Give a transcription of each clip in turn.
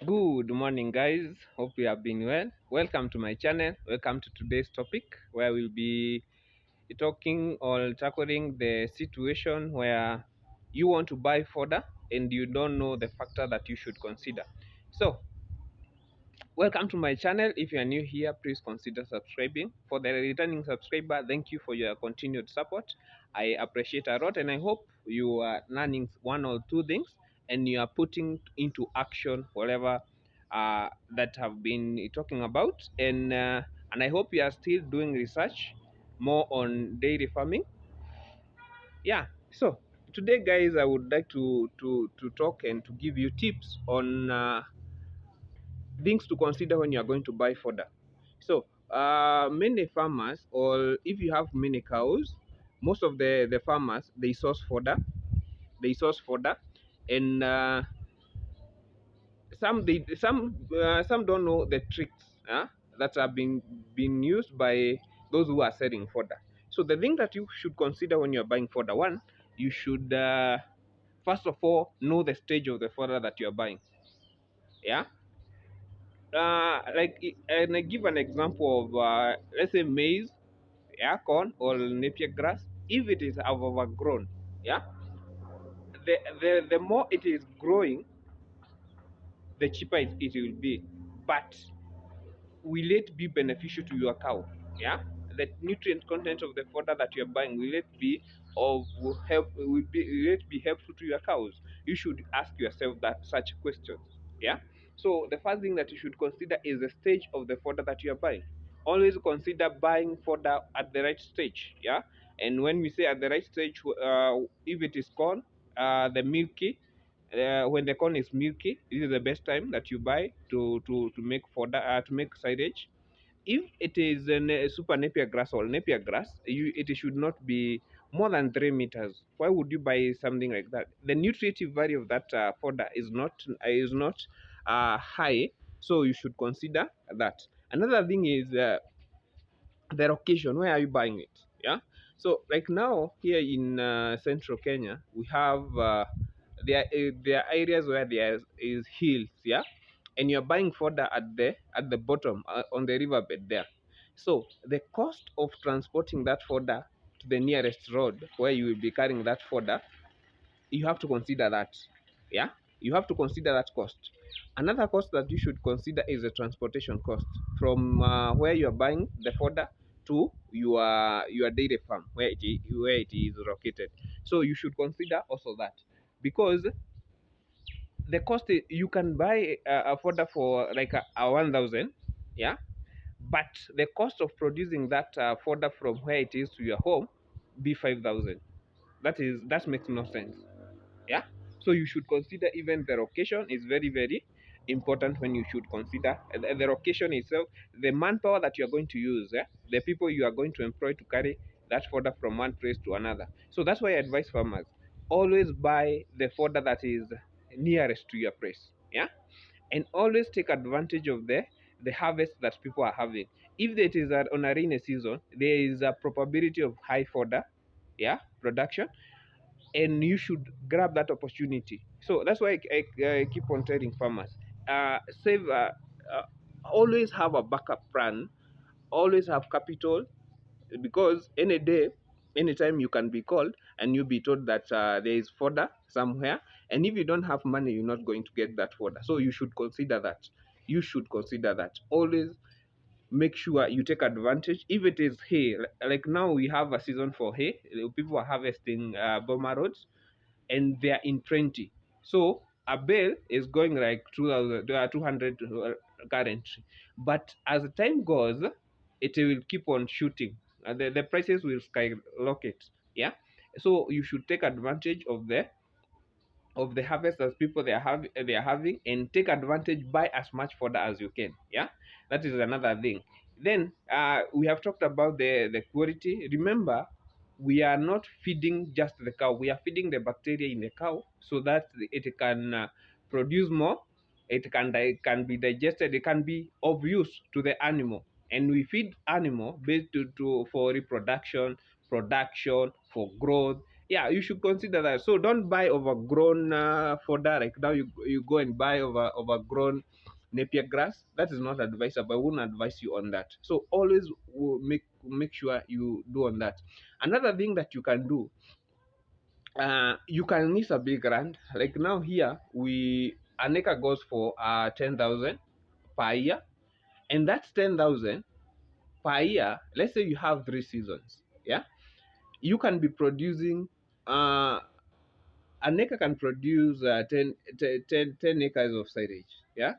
Good morning, guys. Hope you have been well. Welcome to my channel. Welcome to today's topic where we'll be talking or tackling the situation where you want to buy fodder and you don't know the factor that you should consider. So, welcome to my channel. If you are new here, please consider subscribing. For the returning subscriber, thank you for your continued support. I appreciate a lot and I hope you are learning one or two things and you are putting into action whatever that have been talking about, and I hope you are still doing research more on dairy farming. Yeah. So today, guys, I would like to talk and to give you tips on things to consider when you are going to buy fodder. So, many farmers, or if you have many cows, most of the farmers they source fodder. They source fodder, and some don't know the tricks that are being used by those who are selling fodder. So the thing that you should consider when you are buying fodder, one, you should first of all know the stage of the fodder that you are buying. Yeah. And I give an example of let's say maize, yeah, corn or napier grass. If it is overgrown, yeah, the more it is growing, the cheaper it will be. But will it be beneficial to your cow? Yeah, the nutrient content of the fodder that you're buying, will it be or will it be helpful to your cows? You should ask yourself that such questions. Yeah. So the first thing that you should consider is the stage of the fodder that you are buying. Always consider buying fodder at the right stage. Yeah. And when we say at the right stage, if it is corn, the milky, when the corn is milky, this is the best time that you buy to make fodder, to make silage. If it is a super napier grass or napier grass, it should not be more than 3 meters. Why would you buy something like that? The nutritive value of that fodder is not high, so you should consider that. Another thing is the location. Where are you buying it? Yeah. So like now here in central Kenya, we have there are areas where there is hills. Yeah, and you're buying fodder at the bottom on the riverbed there. So the cost of transporting that fodder to the nearest road where you will be carrying that fodder, you have to consider that. Yeah, you have to consider that cost. Another cost that you should consider is the transportation cost from where you are buying the fodder to your dairy farm where it is located. So you should consider also that, because the cost you can buy a fodder for like a 1000. Yeah, but the cost of producing that fodder from where it is to your home be 5000. That makes no sense. Yeah. So you should consider even the location is very very important. When you should consider the location itself, the manpower that you are going to use, the people you are going to employ to carry that fodder from one place to another. So that's why I advise farmers, always buy the fodder that is nearest to your place. Yeah. And always take advantage of the harvest that people are having. If it is on a rainy season, there is a probability of high fodder, yeah, production, and you should grab that opportunity. So that's why I keep on telling farmers, save, always have a backup plan, always have capital, because any day, anytime you can be called and you be told that there is fodder somewhere, and if you don't have money, you're not going to get that fodder. So you should consider that. You should consider that. Always make sure you take advantage. If it is hay, like now we have a season for hay, people are harvesting boma roads, and they are in 20. So a bale is going like 2000, 200 currently. But as the time goes, it will keep on shooting. The prices will skyrocket. Yeah. So you should take advantage of the harvest as people they are having, and take advantage, buy as much fodder as you can. Yeah, that is another thing. Then we have talked about the quality. Remember, we are not feeding just the cow, we are feeding the bacteria in the cow so that it can produce more. It can be digested, it can be of use to the animal. And we feed animal based to for reproduction, production, for growth. yeah, you should consider that. So don't buy overgrown fodder. Like now you go and buy overgrown napier grass. That is not advisable. I wouldn't advise you on that. So always make sure you do on that. Another thing that you can do, you can miss a big rand. Like now here, we an acre goes for 10,000 per year, and that's 10,000 per year. Let's say you have 3 seasons. Yeah, you can be producing. An acre can produce 10 acres of silage. Yeah,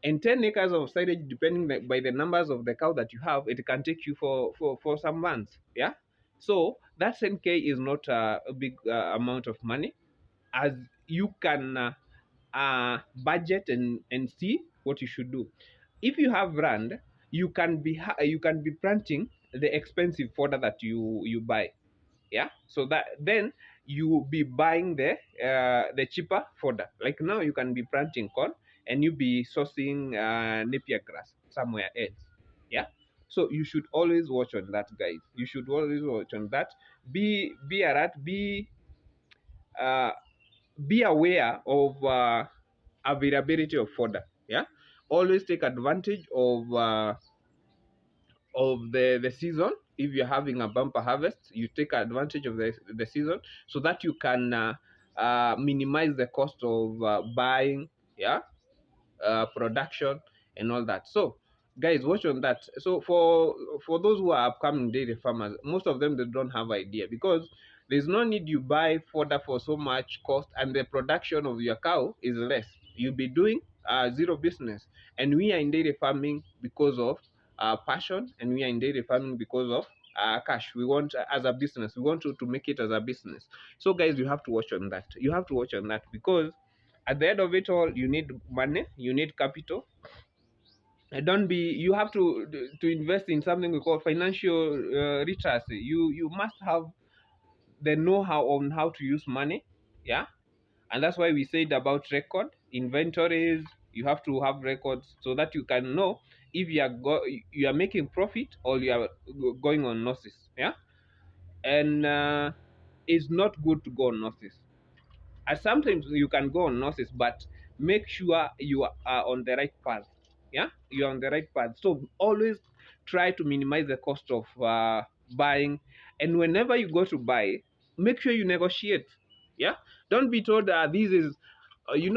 and 10 acres of silage, depending by the numbers of the cow that you have, it can take you for some months. Yeah, so that 10K is not a big amount of money, as you can budget and see what you should do. If you have land, you can be planting the expensive fodder that you buy. Yeah, so that then you will be buying the cheaper fodder. Like now you can be planting corn and you be sourcing napier grass somewhere else. Yeah, so you should always watch on that, guys. You should always watch on that. Be alert, uh, be aware of availability of fodder. Yeah, always take advantage of the season. If you're having a bumper harvest, you take advantage of the season, so that you can minimize the cost of buying, yeah, production and all that. So guys, watch on that. So for those who are upcoming dairy farmers, most of them, they don't have idea, because there's no need you buy fodder for so much cost and the production of your cow is less. You'll be doing zero business. And we are in dairy farming because of passion, and we are in dairy farming because of cash. We want, as a business, we want to make it as a business. So guys, you have to watch on that. You have to watch on that, because at the end of it all, you need money, you need capital. And don't be, you have to invest in something we call financial literacy. You must have the know-how on how to use money. Yeah, and that's why we said about record inventories. You have to have records so that you can know if you are making profit or you are going on losses. Yeah, and it's not good to go on losses. And sometimes you can go on losses, but make sure you are on the right path. Yeah, you're on the right path. So always try to minimize the cost of buying. And whenever you go to buy, make sure you negotiate. Yeah, don't be told this is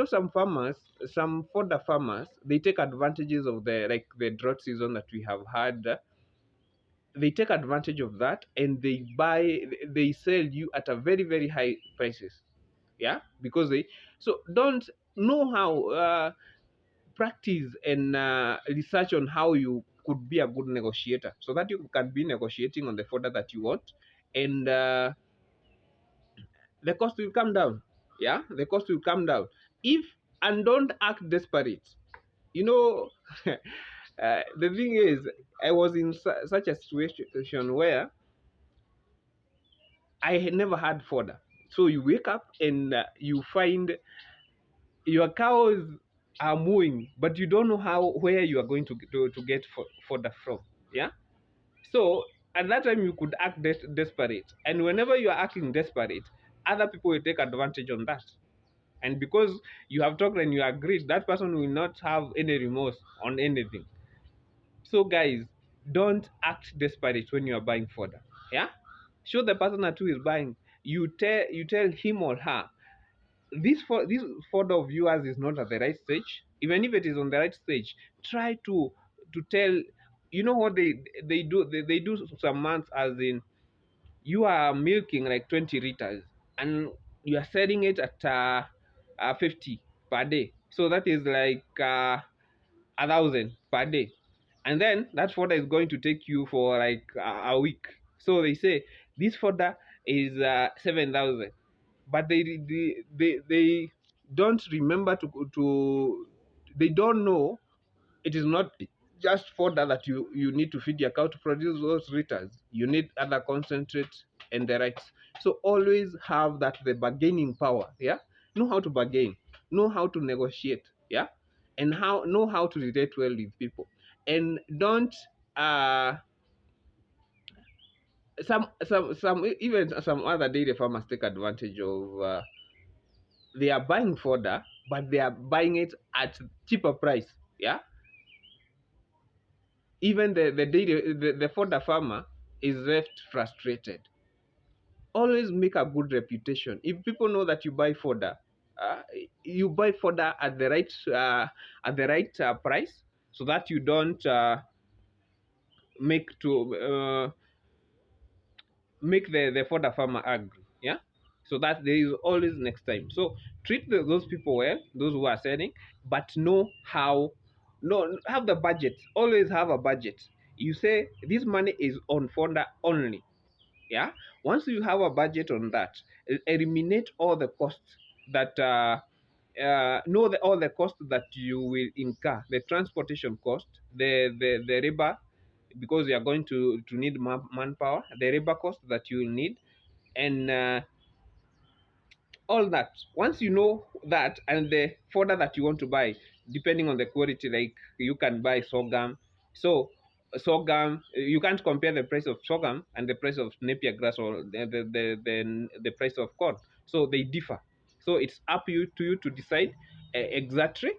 some farmers, some fodder farmers, they take advantages of the drought season that we have had. They take advantage of that, and they sell you at a very, very high prices. Yeah, because they, so don't know how practice and research on how you could be a good negotiator, so that you can be negotiating on the fodder that you want, and the cost will come down. Yeah, the cost will come down. If And don't act desperate, you know. The thing is, I was in such a situation where I had never had fodder. So you wake up and you find your cows are moving, but you don't know where you are going to get fodder from. Yeah. So at that time you could act desperate, and whenever you are acting desperate, other people will take advantage on that. And because you have talked and you agreed, that person will not have any remorse on anything. So guys, don't act desperate when you are buying fodder. Yeah. Show the person that who is buying. You tell him or her, this fodder of yours is not at the right stage. Even if it is on the right stage, try to tell. You know what they do? They do some months, as in, you are milking like 20 liters, and you are selling it at 50 per day. So that is like 1,000 per day, and then that fodder is going to take you for like a week. So they say this fodder is 7,000, but they don't remember to they don't know it is not just fodder that you need to feed your cow to produce those litters. You need other concentrates and the rights. So always have that, the bargaining power. Yeah, know how to bargain, know how to negotiate. Yeah, and know how to relate well with people, and don't uh Some even some other dairy farmers take advantage of. They are buying fodder, but they are buying it at cheaper price. Yeah, even the fodder farmer is left frustrated. Always make a good reputation. If people know that uh, you buy fodder at the right price, so that you don't make to make the fodder farmer angry. Yeah, so that there is always next time. So treat those people well, those who are selling, but know how. No, have the budget. Always have a budget. You say this money is on fodder only. Yeah, once you have a budget on that, eliminate all the costs that know all the costs that you will incur, the transportation cost, the labor, because you are going to need manpower, the labor cost that you will need, and all that. Once you know that, and the fodder that you want to buy, depending on the quality, like you can buy sorghum. So sorghum, you can't compare the price of sorghum and the price of napier grass, or the price of corn. So they differ. So it's up to you to decide exactly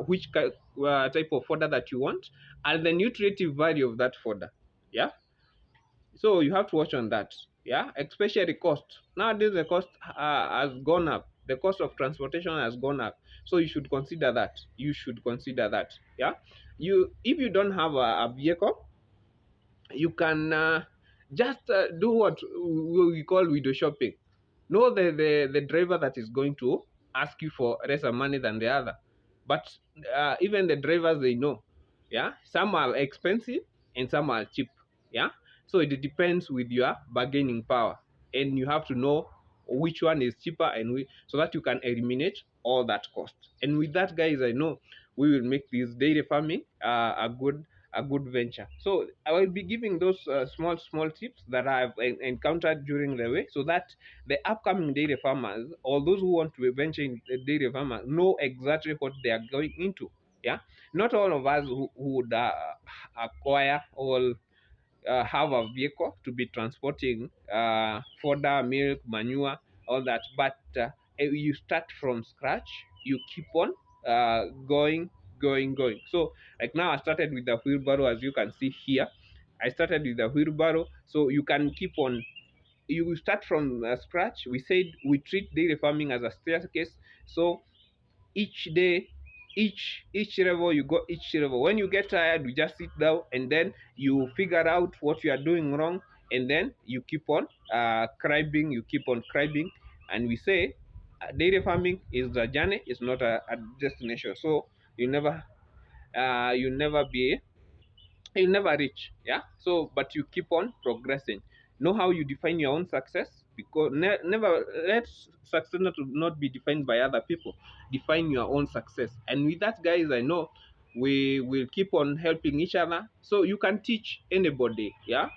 which type of fodder that you want, and the nutritive value of that fodder. Yeah, so you have to watch on that. Yeah, especially cost. Nowadays the cost has gone up. The cost of transportation has gone up. So you should consider that. You should consider that. Yeah. If you don't have a vehicle, you can just do what we call window shopping. Know the driver that is going to ask you for lesser money than the other. But even the drivers, they know. Yeah, some are expensive and some are cheap. Yeah, so it depends with your bargaining power, and you have to know which one is cheaper, so that you can eliminate all that cost. And with that, guys, I know we will make this dairy farming a good venture. So I will be giving those small tips that I've encountered during the way, so that the upcoming dairy farmers, or those who want to venture in dairy farmers, know exactly what they are going into. Yeah, not all of us who would acquire or have a vehicle to be transporting fodder, milk, manure, all that. But you start from scratch. You keep on going. So like now, I started with the wheelbarrow, as you can see here. I started with the wheelbarrow, so you can keep on. You start from scratch. We said we treat dairy farming as a staircase. So each day, each level, you go each level. When you get tired, you just sit down, and then you figure out what you are doing wrong, and then you keep on climbing. You keep on climbing. And we say dairy farming is a journey, it's not a destination. So you never be you'll never reach. Yeah, so but you keep on progressing. Know how you define your own success, because never let success not be defined by other people. Define your own success. And with that, guys, I know we will keep on helping each other, so you can teach anybody. Yeah,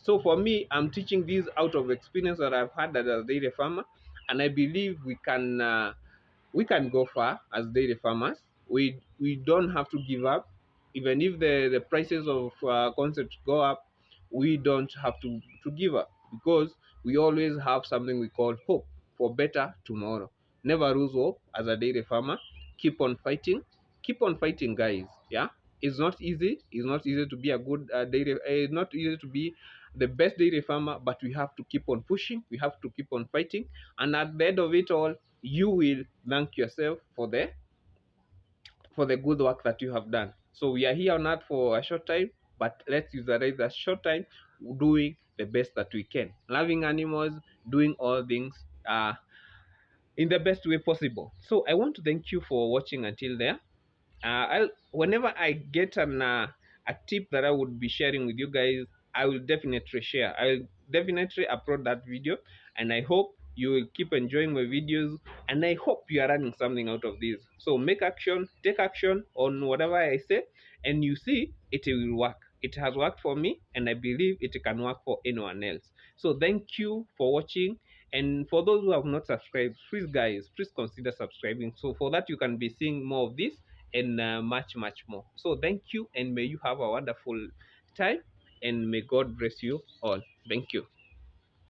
so for me, I'm teaching this out of experience that I've had as a dairy farmer, and I believe we can go far as dairy farmers. We don't have to give up, even if the prices of concepts go up. We don't have to give up, because we always have something we call hope for better tomorrow. Never lose hope as a dairy farmer. Keep on fighting. Keep on fighting, guys. Yeah, it's not easy. It's not easy to be a good dairy. It's not easy to be the best dairy farmer, but we have to keep on pushing. We have to keep on fighting, and at the end of it all, you will thank yourself for the good work that you have done. So we are here on earth for a short time, but let's utilize that short time doing the best that we can, loving animals, doing all things in the best way possible. So I want to thank you for watching until there. Whenever I get a tip that I would be sharing with you guys, I will definitely share. I will definitely upload that video, and I hope you will keep enjoying my videos, and I hope you are learning something out of this. So make action, take action on whatever I say, and you see it will work. It has worked for me, and I believe it can work for anyone else. So thank you for watching. And for those who have not subscribed, please guys, please consider subscribing, so for that you can be seeing more of this and much more. So thank you, and may you have a wonderful time, and may God bless you all. Thank you.